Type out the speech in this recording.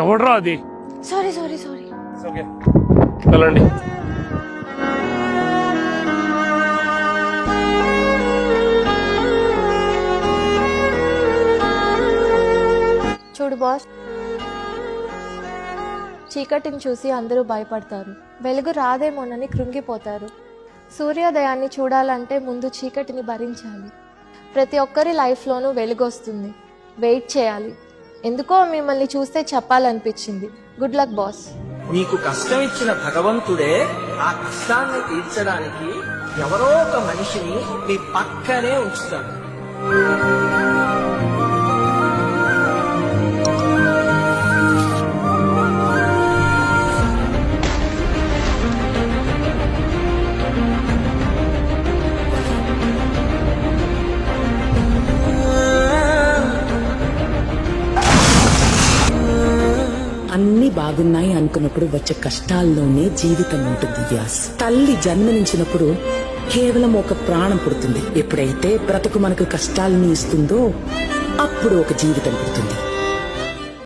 ఎవడ్రా అది? Sorry sorry sorry. Okay వెళ్ళండి. చూడు బాస్, చీకటిని చూసి అందరూ భయపడతారు, వెలుగు రాదేమోనని కృంగిపోతారు. సూర్యోదయాన్ని చూడాలంటే ముందు చీకటిని భరించాలి. ప్రతి ఒక్కరి లైఫ్లోనూ వెలుగు వస్తుంది, వెయిట్ చేయాలి. ఎందుకో మిమ్మల్ని చూస్తే చెప్పాలనిపించింది. Good luck boss. నీకు కష్టం ఇచ్చిన భగవంతుడే ఆ కష్టాన్ని తీర్చడానికి ఎవరో ఒక మనిషిని మీ పక్కనే ఉంచుతాడు. అన్ని బాగున్నాయి అనుకున్నప్పుడు వచ్చే కష్టాల్లోనే జీవితం ఉంటుంది వ్యాస్. తల్లి జన్మనించినప్పుడు కేవలం ఒక ప్రాణం పుడుతుంది. ఎప్పుడైతే బ్రతుకు మనకు కష్టాలని ఇస్తుందో అప్పుడు ఒక జీవితం పుడుతుంది.